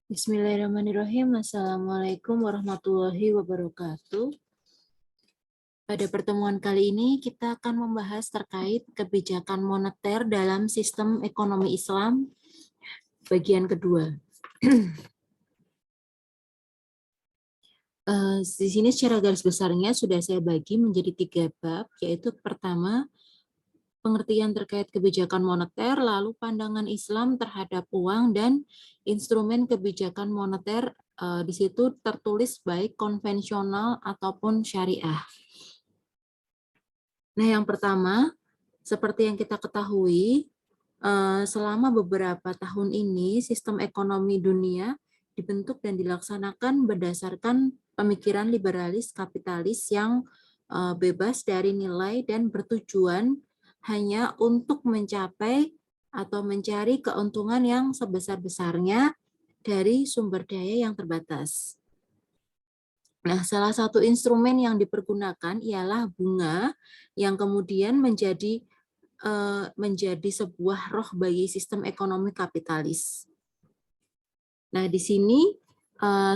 Bismillahirrahmanirrahim. Assalamualaikum warahmatullahi wabarakatuh. Pada pertemuan kali ini kita akan membahas terkait kebijakan moneter dalam sistem ekonomi Islam bagian kedua. Di sini secara garis besarnya sudah saya bagi menjadi 3 bab, yaitu pertama, pengertian terkait kebijakan moneter, lalu pandangan Islam terhadap uang, dan instrumen kebijakan moneter di situ tertulis baik konvensional ataupun syariah. Nah, yang pertama, seperti yang kita ketahui, selama beberapa tahun ini sistem ekonomi dunia dibentuk dan dilaksanakan berdasarkan pemikiran liberalis kapitalis yang bebas dari nilai dan bertujuan hanya untuk mencapai atau mencari keuntungan yang sebesar-besarnya dari sumber daya yang terbatas. Nah, salah satu instrumen yang dipergunakan ialah bunga yang kemudian menjadi sebuah roh bagi sistem ekonomi kapitalis. Nah, di sini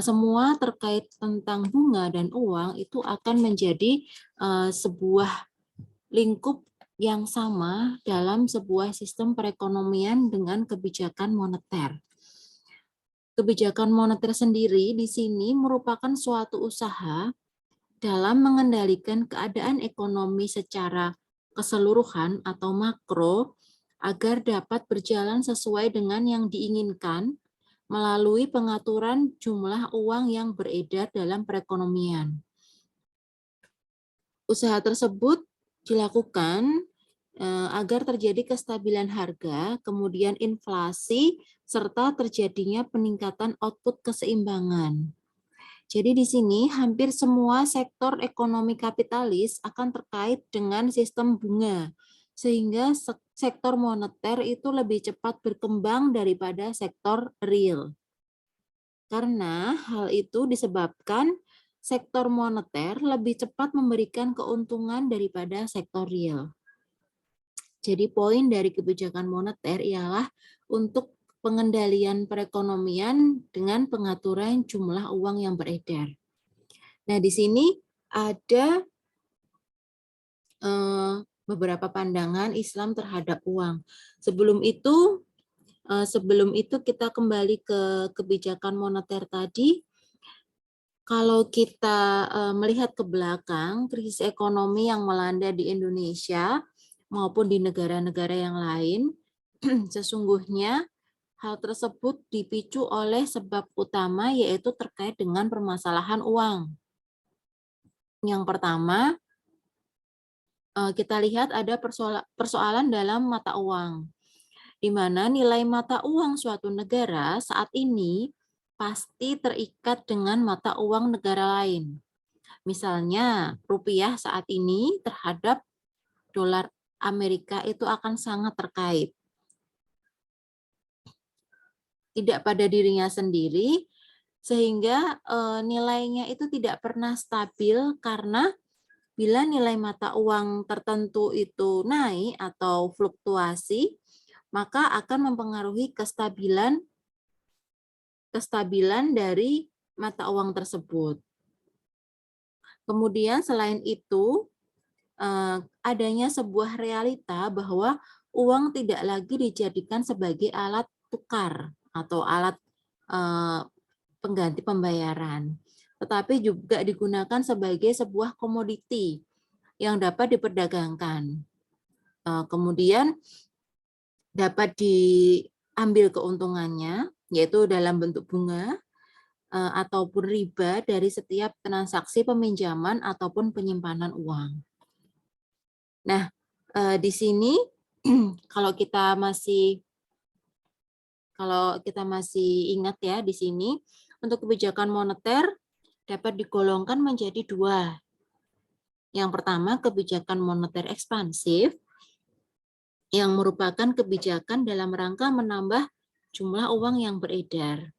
semua terkait tentang bunga dan uang itu akan menjadi sebuah lingkup yang sama dalam sebuah sistem perekonomian dengan kebijakan moneter. Kebijakan moneter sendiri di sini merupakan suatu usaha dalam mengendalikan keadaan ekonomi secara keseluruhan atau makro agar dapat berjalan sesuai dengan yang diinginkan melalui pengaturan jumlah uang yang beredar dalam perekonomian. Usaha tersebut dilakukan agar terjadi kestabilan harga, kemudian inflasi, serta terjadinya peningkatan output keseimbangan. Jadi di sini hampir semua sektor ekonomi kapitalis akan terkait dengan sistem bunga, sehingga sektor moneter itu lebih cepat berkembang daripada sektor real. Karena hal itu disebabkan sektor moneter lebih cepat memberikan keuntungan daripada sektor real. Jadi poin dari kebijakan moneter ialah untuk pengendalian perekonomian dengan pengaturan jumlah uang yang beredar. Nah, di sini ada beberapa pandangan Islam terhadap uang. Sebelum itu kita kembali ke kebijakan moneter tadi. Kalau kita melihat ke belakang, krisis ekonomi yang melanda di Indonesia maupun di negara-negara yang lain, sesungguhnya hal tersebut dipicu oleh sebab utama yaitu terkait dengan permasalahan uang. Yang pertama, kita lihat ada persoalan dalam mata uang, di mana nilai mata uang suatu negara saat ini pasti terikat dengan mata uang negara lain. Misalnya, rupiah saat ini terhadap dolar Amerika itu akan sangat terkait. Tidak pada dirinya sendiri, sehingga nilainya itu tidak pernah stabil karena bila nilai mata uang tertentu itu naik atau fluktuasi, maka akan mempengaruhi kestabilan dari mata uang tersebut. Kemudian selain itu, adanya sebuah realita bahwa uang tidak lagi dijadikan sebagai alat tukar atau alat pengganti pembayaran, tetapi juga digunakan sebagai sebuah komoditi yang dapat diperdagangkan. Kemudian dapat diambil keuntungannya, yaitu dalam bentuk bunga ataupun riba dari setiap transaksi peminjaman ataupun penyimpanan uang. Nah, di sini kalau kita masih ingat ya, di sini untuk kebijakan moneter dapat digolongkan menjadi 2. Yang pertama, kebijakan moneter ekspansif yang merupakan kebijakan dalam rangka menambah jumlah uang yang beredar.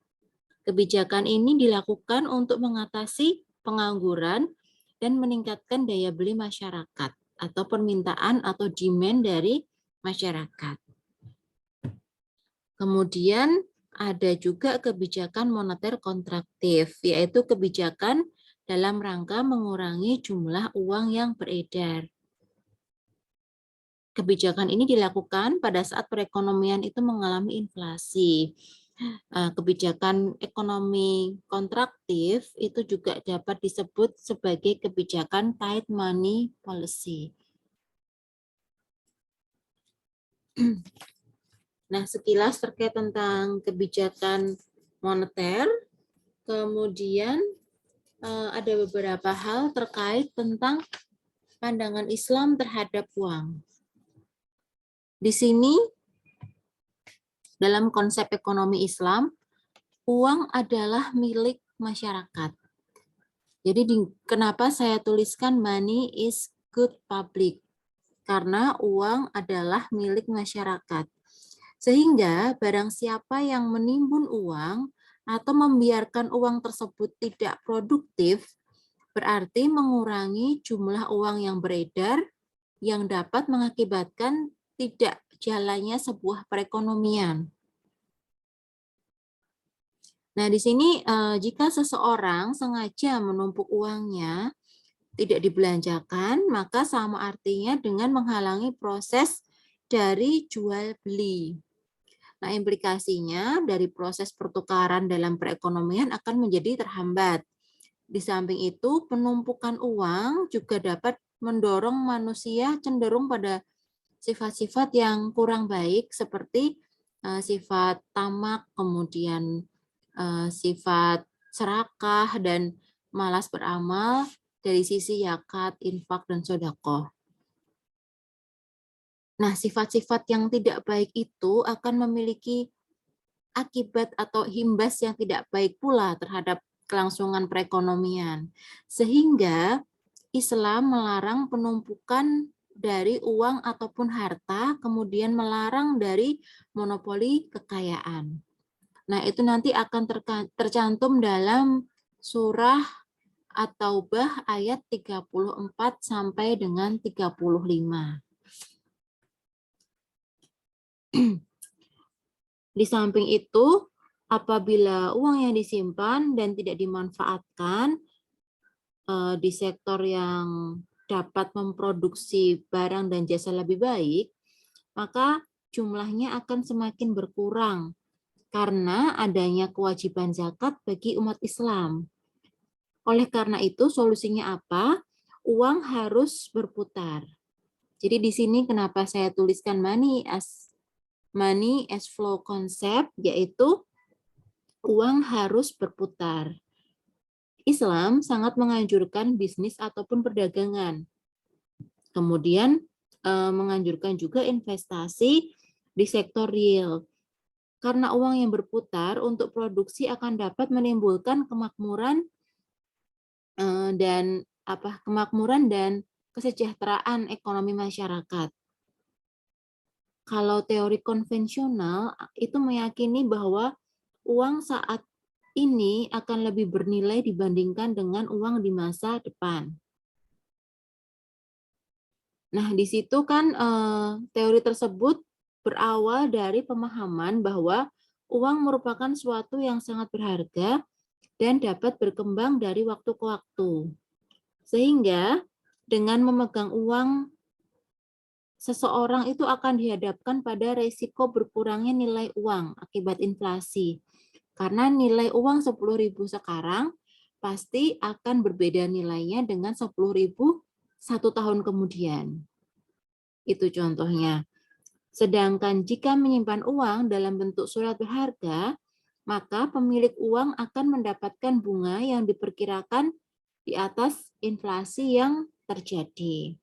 Kebijakan ini dilakukan untuk mengatasi pengangguran dan meningkatkan daya beli masyarakat atau permintaan atau demand dari masyarakat. Kemudian ada juga kebijakan moneter kontraktif, yaitu kebijakan dalam rangka mengurangi jumlah uang yang beredar. Kebijakan ini dilakukan pada saat perekonomian itu mengalami inflasi. Kebijakan ekonomi kontraktif itu juga dapat disebut sebagai kebijakan tight money policy. Nah, sekilas terkait tentang kebijakan moneter, kemudian ada beberapa hal terkait tentang pandangan Islam terhadap uang. Di sini, dalam konsep ekonomi Islam, uang adalah milik masyarakat. Jadi, kenapa saya tuliskan money is good public? Karena uang adalah milik masyarakat. Sehingga barang siapa yang menimbun uang atau membiarkan uang tersebut tidak produktif, berarti mengurangi jumlah uang yang beredar yang dapat mengakibatkan tidak jalannya sebuah perekonomian. Nah, di sini jika seseorang sengaja menumpuk uangnya tidak dibelanjakan, maka sama artinya dengan menghalangi proses dari jual beli. Nah, implikasinya dari proses pertukaran dalam perekonomian akan menjadi terhambat. Di samping itu, penumpukan uang juga dapat mendorong manusia cenderung pada sifat-sifat yang kurang baik seperti sifat tamak, kemudian sifat serakah, dan malas beramal dari sisi zakat, infak, dan sedekah. Nah, sifat-sifat yang tidak baik itu akan memiliki akibat atau imbas yang tidak baik pula terhadap kelangsungan perekonomian. Sehingga Islam melarang penumpukan dari uang ataupun harta, kemudian melarang dari monopoli kekayaan. Nah, itu nanti akan tercantum dalam surah At-Taubah ayat 34 sampai dengan 35. Di samping itu, apabila uang yang disimpan dan tidak dimanfaatkan di sektor yang dapat memproduksi barang dan jasa lebih baik, maka jumlahnya akan semakin berkurang karena adanya kewajiban zakat bagi umat Islam. Oleh karena itu, solusinya apa? Uang harus berputar. Jadi di sini kenapa saya tuliskan money as flow concept, yaitu uang harus berputar. Islam sangat menganjurkan bisnis ataupun perdagangan. Kemudian menganjurkan juga investasi di sektor real. Karena uang yang berputar untuk produksi akan dapat menimbulkan kemakmuran dan kesejahteraan ekonomi masyarakat. Kalau teori konvensional itu meyakini bahwa uang saat ini akan lebih bernilai dibandingkan dengan uang di masa depan. Nah, di situ kan teori tersebut berawal dari pemahaman bahwa uang merupakan suatu yang sangat berharga dan dapat berkembang dari waktu ke waktu. Sehingga dengan memegang uang, seseorang itu akan dihadapkan pada resiko berkurangnya nilai uang akibat inflasi. Karena nilai uang 10.000 sekarang pasti akan berbeda nilainya dengan 10.000 1 tahun kemudian. Itu contohnya. Sedangkan jika menyimpan uang dalam bentuk surat berharga, maka pemilik uang akan mendapatkan bunga yang diperkirakan di atas inflasi yang terjadi.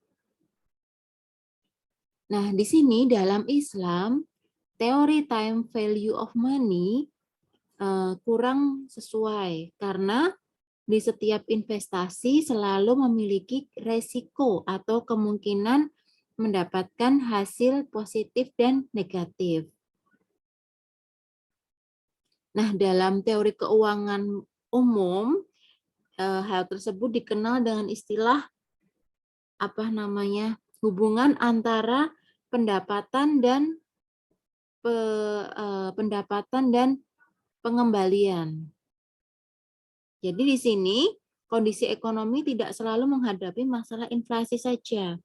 Nah, di sini dalam Islam, teori time value of money kurang sesuai karena di setiap investasi selalu memiliki resiko atau kemungkinan mendapatkan hasil positif dan negatif. Nah, dalam teori keuangan umum, hal tersebut dikenal dengan istilah hubungan antara pendapatan dan pengembalian. Jadi di sini kondisi ekonomi tidak selalu menghadapi masalah inflasi saja.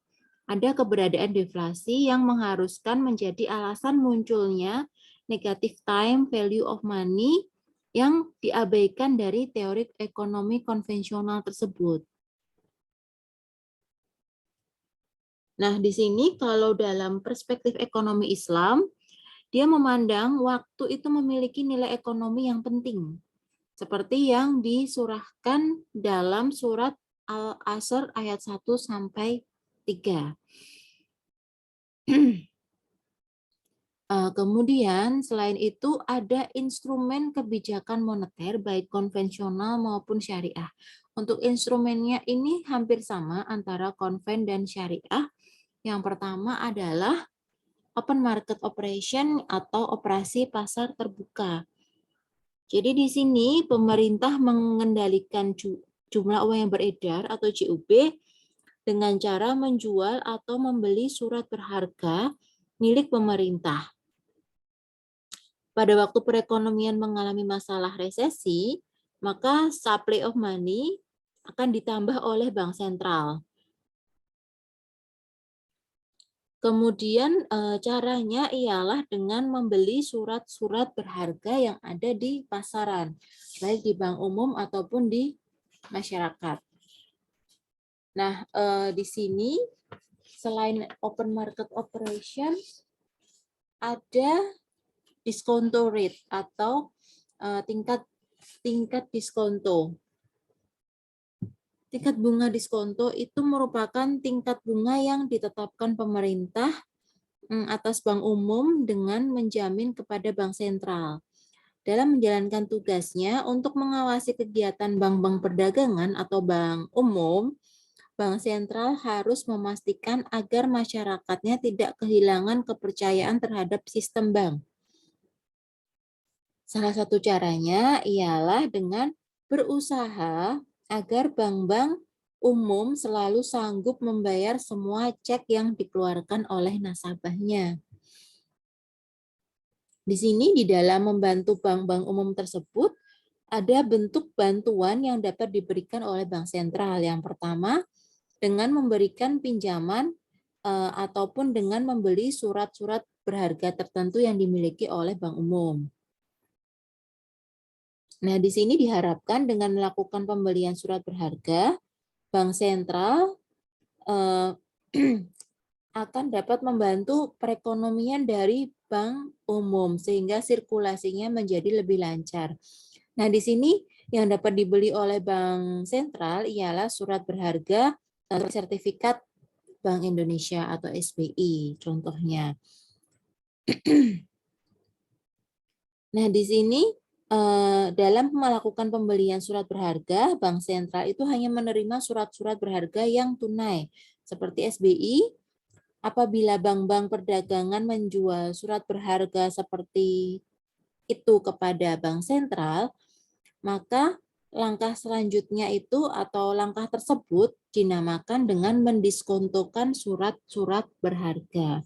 Ada keberadaan deflasi yang mengharuskan menjadi alasan munculnya negative time value of money yang diabaikan dari teori ekonomi konvensional tersebut. Nah, di sini kalau dalam perspektif ekonomi Islam, dia memandang waktu itu memiliki nilai ekonomi yang penting, seperti yang disurahkan dalam surat Al-Asr ayat 1 sampai 3. Kemudian selain itu ada instrumen kebijakan moneter baik konvensional maupun syariah. Untuk instrumennya ini hampir sama antara konven dan syariah. Yang pertama adalah open market operation atau operasi pasar terbuka. Jadi di sini pemerintah mengendalikan jumlah uang yang beredar atau JUB dengan cara menjual atau membeli surat berharga milik pemerintah. Pada waktu perekonomian mengalami masalah resesi, maka supply of money akan ditambah oleh bank sentral. Kemudian caranya ialah dengan membeli surat-surat berharga yang ada di pasaran, baik di bank umum ataupun di masyarakat. Nah, di sini selain open market operation, ada diskonto rate atau tingkat diskonto. Tingkat bunga diskonto itu merupakan tingkat bunga yang ditetapkan pemerintah atas bank umum dengan menjamin kepada bank sentral. Dalam menjalankan tugasnya untuk mengawasi kegiatan bank-bank perdagangan atau bank umum, bank sentral harus memastikan agar masyarakatnya tidak kehilangan kepercayaan terhadap sistem bank. Salah satu caranya ialah dengan berusaha agar bank-bank umum selalu sanggup membayar semua cek yang dikeluarkan oleh nasabahnya. Di sini di dalam membantu bank-bank umum tersebut, ada bentuk bantuan yang dapat diberikan oleh bank sentral. Yang pertama, dengan memberikan pinjaman ataupun dengan membeli surat-surat berharga tertentu yang dimiliki oleh bank umum. Nah, di sini diharapkan dengan melakukan pembelian surat berharga, bank sentral akan dapat membantu perekonomian dari bank umum sehingga sirkulasinya menjadi lebih lancar. Nah, di sini yang dapat dibeli oleh bank sentral ialah surat berharga atau sertifikat Bank Indonesia atau SBI contohnya. Nah, di sini dalam melakukan pembelian surat berharga, bank sentral itu hanya menerima surat-surat berharga yang tunai seperti SBI. Apabila bank-bank perdagangan menjual surat berharga seperti itu kepada bank sentral, maka langkah selanjutnya itu atau langkah tersebut dinamakan dengan mendiskontokan surat-surat berharga.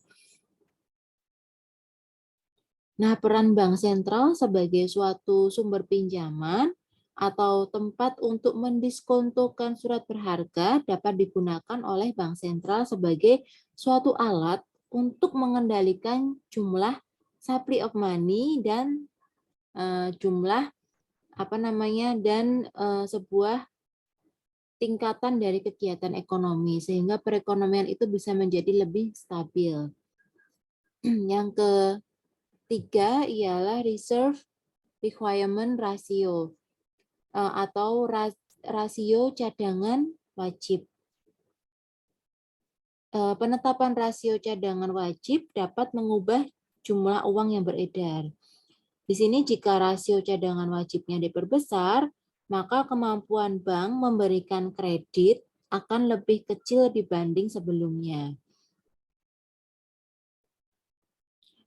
Nah, peran bank sentral sebagai suatu sumber pinjaman atau tempat untuk mendiskontokan surat berharga dapat digunakan oleh bank sentral sebagai suatu alat untuk mengendalikan jumlah supply of money dan jumlah sebuah tingkatan dari kegiatan ekonomi sehingga perekonomian itu bisa menjadi lebih stabil. Yang ketiga ialah reserve requirement ratio atau rasio cadangan wajib. Penetapan rasio cadangan wajib dapat mengubah jumlah uang yang beredar. Di sini jika rasio cadangan wajibnya diperbesar, maka kemampuan bank memberikan kredit akan lebih kecil dibanding sebelumnya.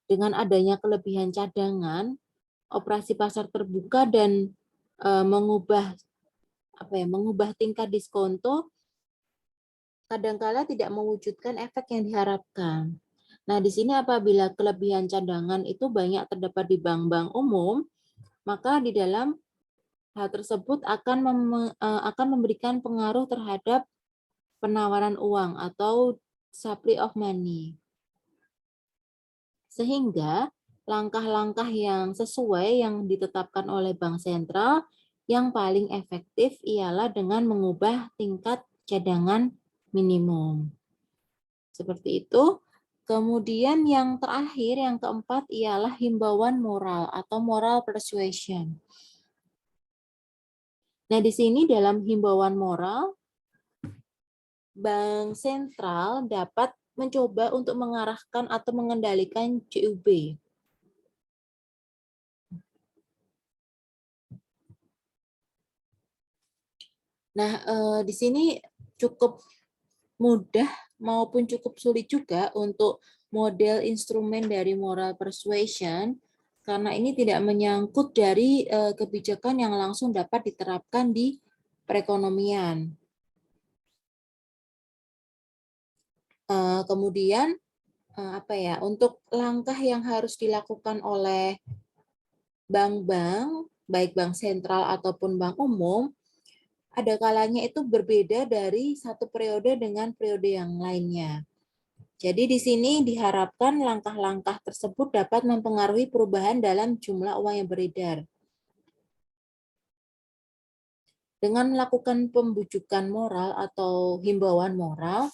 Dengan adanya kelebihan cadangan, operasi pasar terbuka dan mengubah tingkat diskonto kadangkala tidak mewujudkan efek yang diharapkan. Nah, di sini apabila kelebihan cadangan itu banyak terdapat di bank-bank umum, maka di dalam hal tersebut akan memberikan pengaruh terhadap penawaran uang atau supply of money. Sehingga langkah-langkah yang sesuai yang ditetapkan oleh Bank Sentral yang paling efektif ialah dengan mengubah tingkat cadangan minimum. Seperti itu. Kemudian yang terakhir, yang keempat ialah himbauan moral atau moral persuasion. Nah, di sini dalam himbauan moral, Bank Sentral dapat mencoba untuk mengarahkan atau mengendalikan CUB. Nah, di sini cukup mudah maupun cukup sulit juga untuk model instrumen dari moral persuasion, karena ini tidak menyangkut dari kebijakan yang langsung dapat diterapkan di perekonomian. Kemudian untuk langkah yang harus dilakukan oleh bank-bank, baik bank sentral ataupun bank umum, ada kalanya itu berbeda dari satu periode dengan periode yang lainnya. Jadi di sini diharapkan langkah-langkah tersebut dapat mempengaruhi perubahan dalam jumlah uang yang beredar. Dengan melakukan pembujukan moral atau himbauan moral,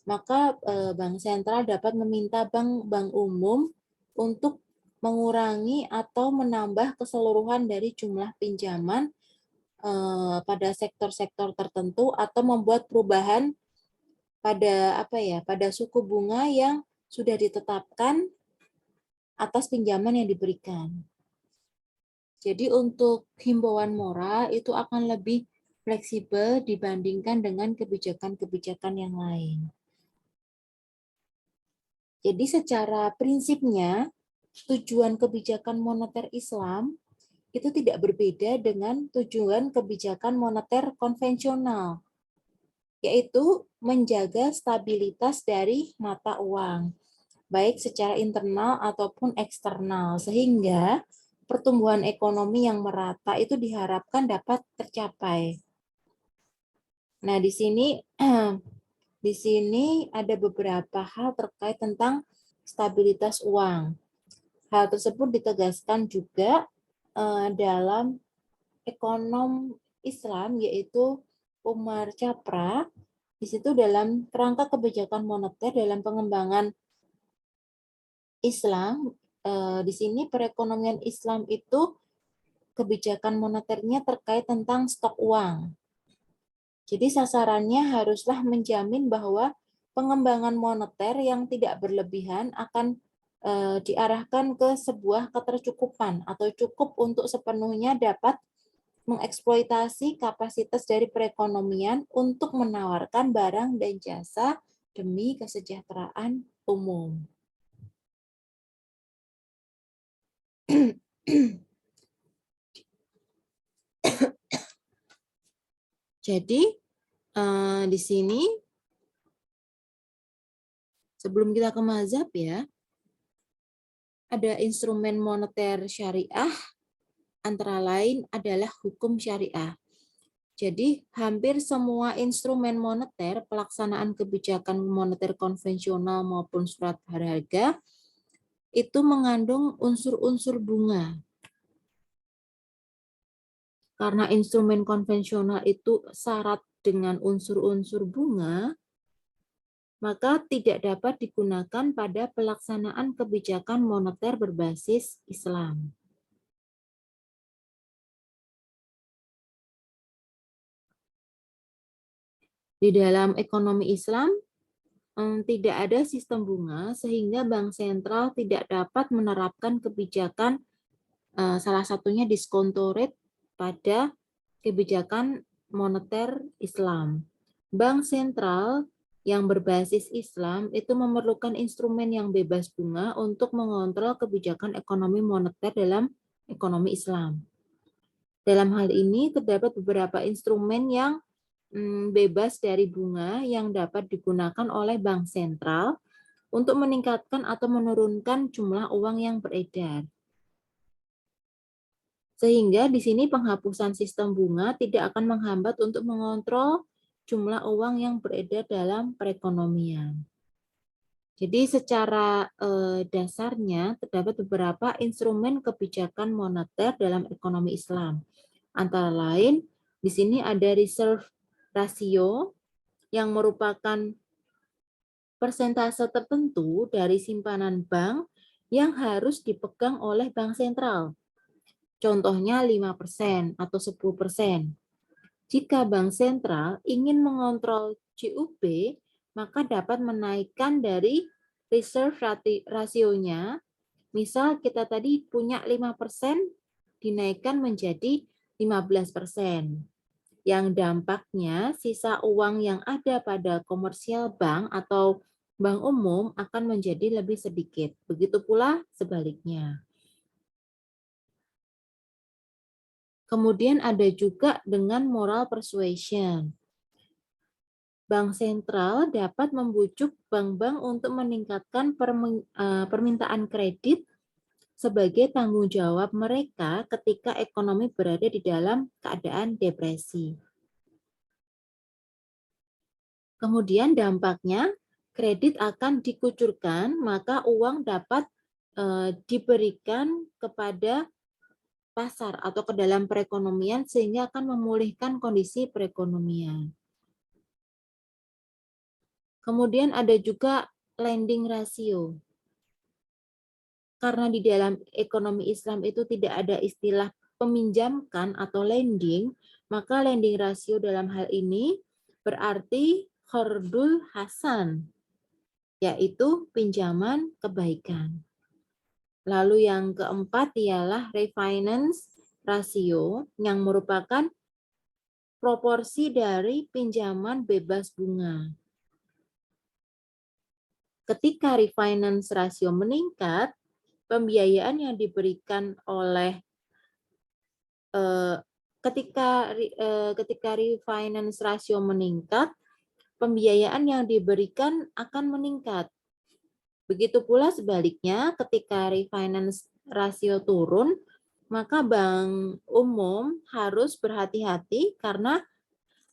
maka bank sentral dapat meminta bank-bank umum untuk mengurangi atau menambah keseluruhan dari jumlah pinjaman pada sektor-sektor tertentu atau membuat perubahan pada suku bunga yang sudah ditetapkan atas pinjaman yang diberikan. Jadi untuk himbauan moral itu akan lebih fleksibel dibandingkan dengan kebijakan-kebijakan yang lain. Jadi secara prinsipnya tujuan kebijakan moneter Islam itu tidak berbeda dengan tujuan kebijakan moneter konvensional, yaitu menjaga stabilitas dari mata uang, baik secara internal ataupun eksternal, sehingga pertumbuhan ekonomi yang merata itu diharapkan dapat tercapai. Nah, di sini ada beberapa hal terkait tentang stabilitas uang. Hal tersebut ditegaskan juga dalam ekonom Islam, yaitu Umar Chapra. Di situ dalam kerangka kebijakan moneter dalam pengembangan Islam, di sini perekonomian Islam itu kebijakan moneternya terkait tentang stok uang. Jadi sasarannya haruslah menjamin bahwa pengembangan moneter yang tidak berlebihan akan diarahkan ke sebuah ketercukupan atau cukup untuk sepenuhnya dapat mengeksploitasi kapasitas dari perekonomian untuk menawarkan barang dan jasa demi kesejahteraan umum. Jadi di sini sebelum kita ke mazhab ya, ada instrumen moneter syariah, antara lain adalah hukum syariah. Jadi hampir semua instrumen moneter, pelaksanaan kebijakan moneter konvensional maupun surat berharga, itu mengandung unsur-unsur bunga. Karena instrumen konvensional itu syarat dengan unsur-unsur bunga, maka tidak dapat digunakan pada pelaksanaan kebijakan moneter berbasis Islam. Di dalam ekonomi Islam, tidak ada sistem bunga sehingga bank sentral tidak dapat menerapkan kebijakan salah satunya diskonto rate pada kebijakan moneter Islam. Bank sentral yang berbasis Islam itu memerlukan instrumen yang bebas bunga untuk mengontrol kebijakan ekonomi moneter dalam ekonomi Islam. Dalam hal ini terdapat beberapa instrumen yang bebas dari bunga yang dapat digunakan oleh bank sentral untuk meningkatkan atau menurunkan jumlah uang yang beredar. Sehingga di sini penghapusan sistem bunga tidak akan menghambat untuk mengontrol jumlah uang yang beredar dalam perekonomian. Jadi secara dasarnya terdapat beberapa instrumen kebijakan moneter dalam ekonomi Islam. Antara lain di sini ada reserve ratio yang merupakan persentase tertentu dari simpanan bank yang harus dipegang oleh bank sentral. Contohnya 5% atau 10%. Jika bank sentral ingin mengontrol CUP, maka dapat menaikkan dari reserve rasionya. Misal kita tadi punya 5%, dinaikkan menjadi 15%. Yang dampaknya sisa uang yang ada pada komersial bank atau bank umum akan menjadi lebih sedikit. Begitu pula sebaliknya. Kemudian ada juga dengan moral persuasion. Bank sentral dapat membujuk bank-bank untuk meningkatkan permintaan kredit sebagai tanggung jawab mereka ketika ekonomi berada di dalam keadaan depresi. Kemudian dampaknya kredit akan dikucurkan, maka uang dapat diberikan kepada pasar atau ke dalam perekonomian sehingga akan memulihkan kondisi perekonomian. Kemudian ada juga lending ratio. Karena di dalam ekonomi Islam itu tidak ada istilah peminjamkan atau lending, maka lending ratio dalam hal ini berarti qardul hasan, yaitu pinjaman kebaikan. Lalu yang keempat ialah refinance ratio yang merupakan proporsi dari pinjaman bebas bunga. Ketika refinance ratio meningkat, pembiayaan yang diberikan oleh ketika refinance ratio meningkat, pembiayaan yang diberikan akan meningkat. Begitu pula sebaliknya, ketika refinance rasio turun, maka bank umum harus berhati-hati karena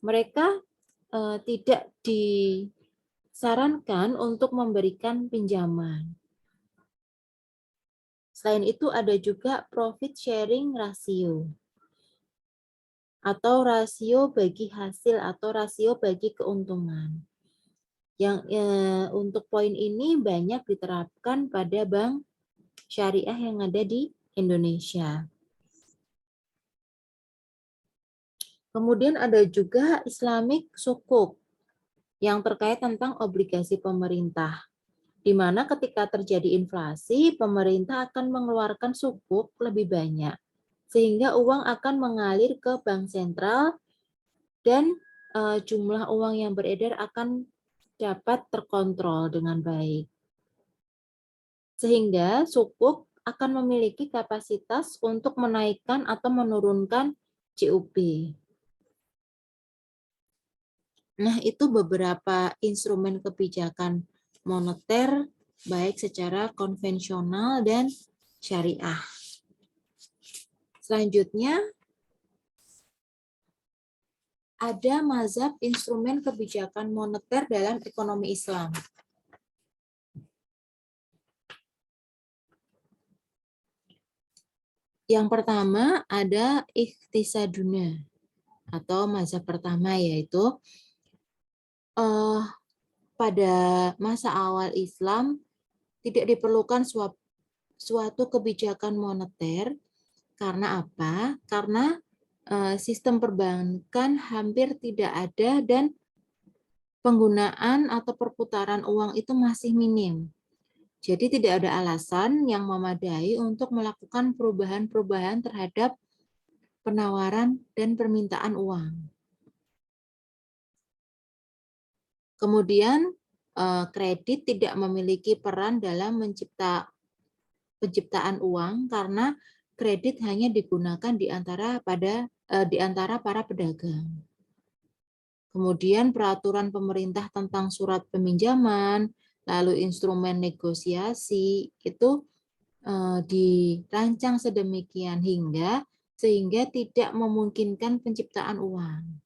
mereka tidak disarankan untuk memberikan pinjaman. Selain itu ada juga profit sharing ratio atau rasio bagi hasil atau rasio bagi keuntungan. Yang untuk poin ini banyak diterapkan pada bank syariah yang ada di Indonesia. Kemudian ada juga Islamic Sukuk yang terkait tentang obligasi pemerintah, di mana ketika terjadi inflasi, pemerintah akan mengeluarkan sukuk lebih banyak, sehingga uang akan mengalir ke bank sentral dan jumlah uang yang beredar akan dapat terkontrol dengan baik. Sehingga sukuk akan memiliki kapasitas untuk menaikkan atau menurunkan CUP. Nah, itu beberapa instrumen kebijakan moneter baik secara konvensional dan syariah. Selanjutnya, ada mazhab instrumen kebijakan moneter dalam ekonomi Islam. Yang pertama ada ikhtisaduna atau mazhab pertama, yaitu pada masa awal Islam tidak diperlukan suatu kebijakan moneter. Karena apa? Karena sistem perbankan hampir tidak ada dan penggunaan atau perputaran uang itu masih minim. Jadi tidak ada alasan yang memadai untuk melakukan perubahan-perubahan terhadap penawaran dan permintaan uang. Kemudian kredit tidak memiliki peran dalam penciptaan uang karena kredit hanya digunakan di antara para pedagang. Kemudian peraturan pemerintah tentang surat peminjaman, lalu instrumen negosiasi itu dirancang sedemikian hingga sehingga tidak memungkinkan penciptaan uang.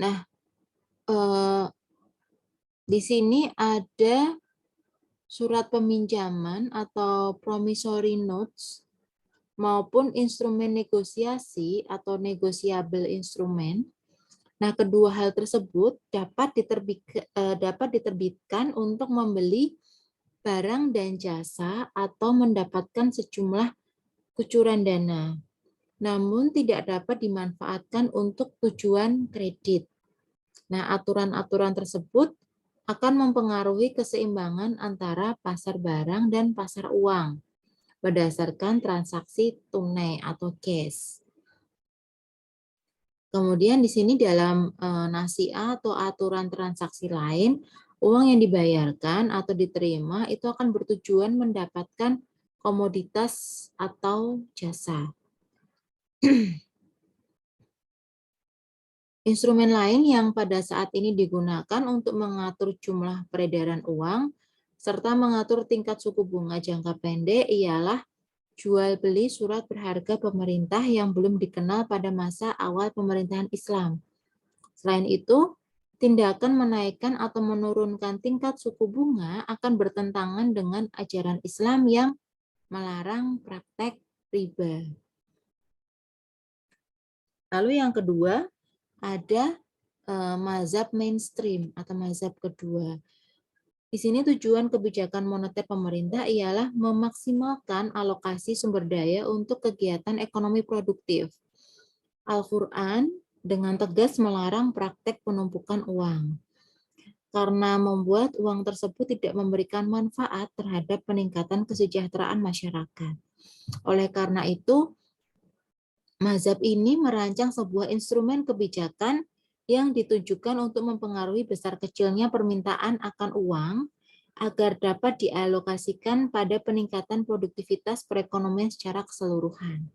Nah, di sini ada surat peminjaman atau promissory notes maupun instrumen negosiasi atau negotiable instrument. Nah, kedua hal tersebut dapat diterbitkan untuk membeli barang dan jasa atau mendapatkan sejumlah kucuran dana, namun tidak dapat dimanfaatkan untuk tujuan kredit. Nah, aturan-aturan tersebut akan mempengaruhi keseimbangan antara pasar barang dan pasar uang berdasarkan transaksi tunai atau cash. Kemudian di sini dalam nasiah atau aturan transaksi lain, uang yang dibayarkan atau diterima itu akan bertujuan mendapatkan komoditas atau jasa. Instrumen lain yang pada saat ini digunakan untuk mengatur jumlah peredaran uang serta mengatur tingkat suku bunga jangka pendek ialah jual beli surat berharga pemerintah yang belum dikenal pada masa awal pemerintahan Islam. Selain itu, tindakan menaikkan atau menurunkan tingkat suku bunga akan bertentangan dengan ajaran Islam yang melarang praktek riba. Lalu yang kedua, ada mazhab mainstream atau mazhab kedua. Di sini tujuan kebijakan moneter pemerintah ialah memaksimalkan alokasi sumber daya untuk kegiatan ekonomi produktif. Al-Quran dengan tegas melarang praktek penumpukan uang, karena membuat uang tersebut tidak memberikan manfaat terhadap peningkatan kesejahteraan masyarakat. Oleh karena itu, mazhab ini merancang sebuah instrumen kebijakan yang ditujukan untuk mempengaruhi besar kecilnya permintaan akan uang agar dapat dialokasikan pada peningkatan produktivitas perekonomian secara keseluruhan.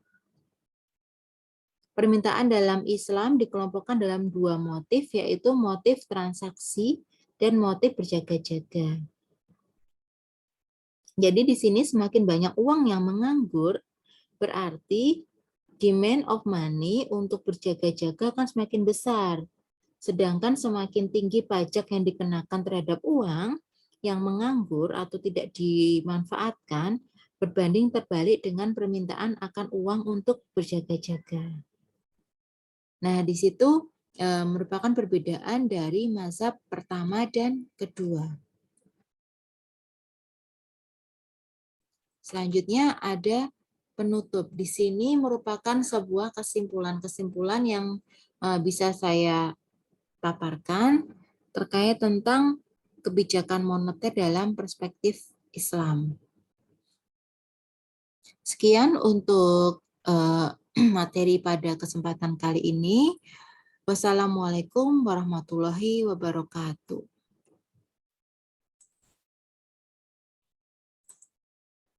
Permintaan dalam Islam dikelompokkan dalam dua motif, yaitu motif transaksi dan motif berjaga-jaga. Jadi di sini semakin banyak uang yang menganggur, berarti demand of money untuk berjaga-jaga akan semakin besar. Sedangkan semakin tinggi pajak yang dikenakan terhadap uang yang menganggur atau tidak dimanfaatkan, berbanding terbalik dengan permintaan akan uang untuk berjaga-jaga. Nah, di situ merupakan perbedaan dari mazhab pertama dan kedua. Selanjutnya ada penutup. Di sini merupakan sebuah kesimpulan-kesimpulan yang bisa saya paparkan terkait tentang kebijakan moneter dalam perspektif Islam. Sekian untuk materi pada kesempatan kali ini. Wassalamualaikum warahmatullahi wabarakatuh.